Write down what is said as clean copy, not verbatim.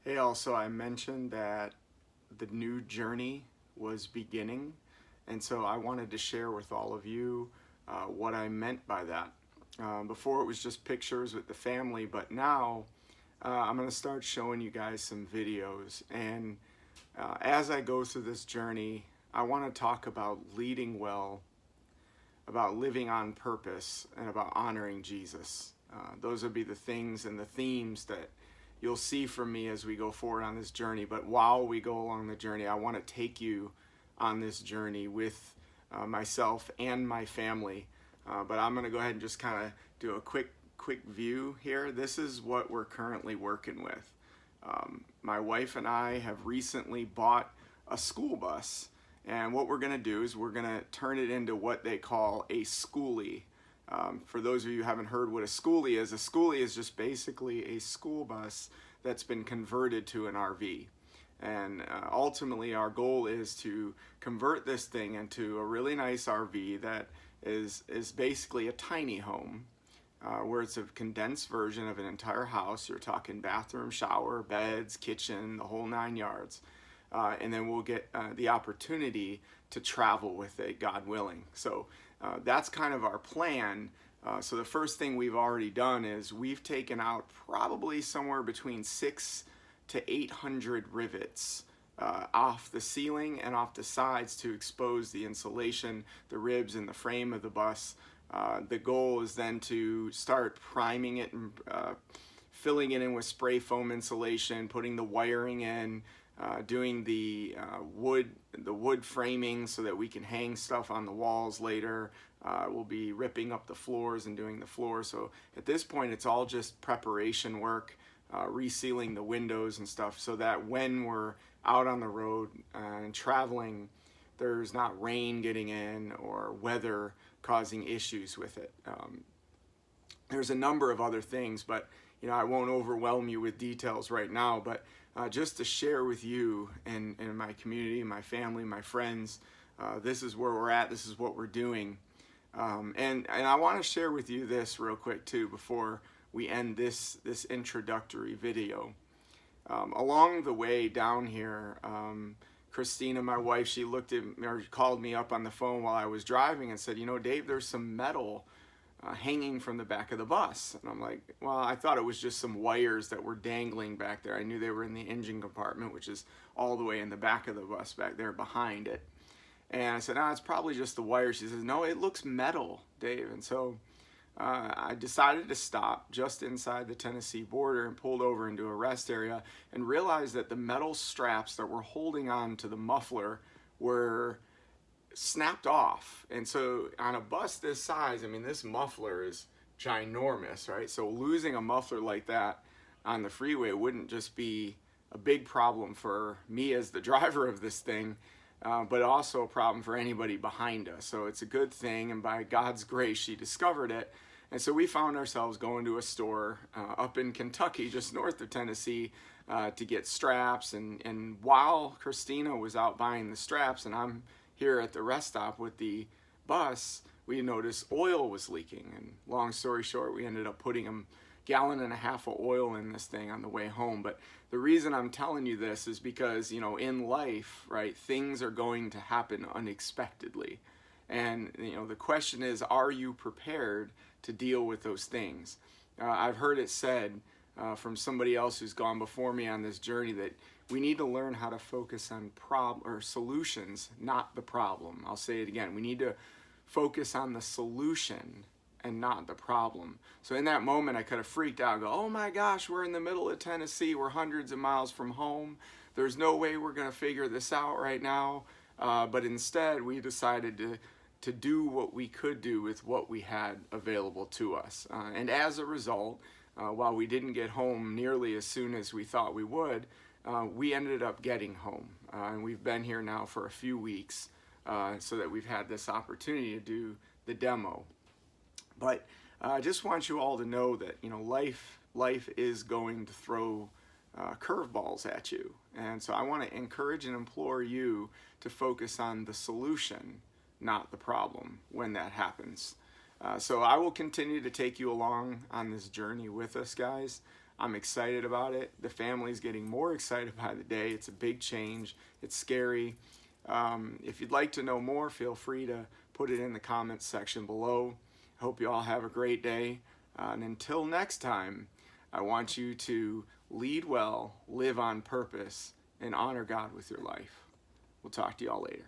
Hey, also, I mentioned that the new journey was beginning, and so I wanted to share with all of you what I meant by that. Before it was just pictures with the family, but now I'm going to start showing you guys some videos. And as I go through this journey, I want to talk about leading well, about living on purpose, and about honoring Jesus. Those would be the things and the themes that you'll see from me as we go forward on this journey. But while we go along the journey, I want to take you on this journey with myself and my family. But I'm going to go ahead and just kind of do a quick view here. This is what we're currently working with. My wife and I have recently bought a school bus, and what we're going to do is we're going to turn it into what they call a schoolie. For those of you who haven't heard what a schoolie is just basically a school bus that's been converted to an RV. And ultimately, our goal is to convert this thing into a really nice RV that is basically a tiny home, where it's a condensed version of an entire house. You're talking bathroom, shower, beds, kitchen, the whole 9 yards. And then we'll get the opportunity to travel with it, God willing. So that's kind of our plan. So the first thing we've already done is we've taken out probably somewhere between 600 to 800 rivets off the ceiling and off the sides to expose the insulation, the ribs, and the frame of the bus. The goal is then to start priming it and filling it in with spray foam insulation, putting the wiring in, doing the wood framing so that we can hang stuff on the walls later. We'll be ripping up the floors and doing the floor. So at this point, it's all just preparation work, resealing the windows and stuff, so that when we're out on the road and traveling, there's not rain getting in or weather causing issues with it. There's a number of other things, but I won't overwhelm you with details right now. But just to share with you and my community, my family, my friends, this is where we're at. This is what we're doing. And I want to share with you this real quick too before we end this introductory video. Along the way down here, Christina, my wife, she looked at me or called me up on the phone while I was driving and said, Dave, there's some metal hanging from the back of the bus. And I'm like, well, I thought it was just some wires that were dangling back there. I knew they were in the engine compartment, which is all the way in the back of the bus back there behind it. And I said, no, it's probably just the wire. She says, no, it looks metal, Dave. And so I decided to stop just inside the Tennessee border and pulled over into a rest area and realized that the metal straps that were holding on to the muffler were snapped off. And so on a bus this size, this muffler is ginormous, right? So losing a muffler like that on the freeway wouldn't just be a big problem for me as the driver of this thing, but also a problem for anybody behind us. So it's a good thing, and by God's grace, she discovered it. And so we found ourselves going to a store up in Kentucky, just north of Tennessee, to get straps. And while Christina was out buying the straps, and I'm here at the rest stop with the bus, we noticed oil was leaking. And long story short, we ended up putting a gallon and a half of oil in this thing on the way home. But the reason I'm telling you this is because, in life, right, things are going to happen unexpectedly. And, the question is, are you prepared to deal with those things? I've heard it said from somebody else who's gone before me on this journey that we need to learn how to focus on solutions, not the problem. I'll say it again. We need to focus on the solution and not the problem. So in that moment, I could have freaked out and go, oh my gosh, we're in the middle of Tennessee. We're hundreds of miles from home. There's no way we're going to figure this out right now. But instead, we decided to do what we could do with what we had available to us. And as a result, while we didn't get home nearly as soon as we thought we would, we ended up getting home. And we've been here now for a few weeks, so that we've had this opportunity to do the demo. But I just want you all to know that life is going to throw curveballs at you. And so I want to encourage and implore you to focus on the solution, not the problem, when that happens. So I will continue to take you along on this journey with us, guys. I'm excited about it. The family's getting more excited by the day. It's a big change. It's scary. If you'd like to know more, feel free to put it in the comments section below. Hope you all have a great day. And until next time, I want you to lead well, live on purpose, and honor God with your life. We'll talk to you all later.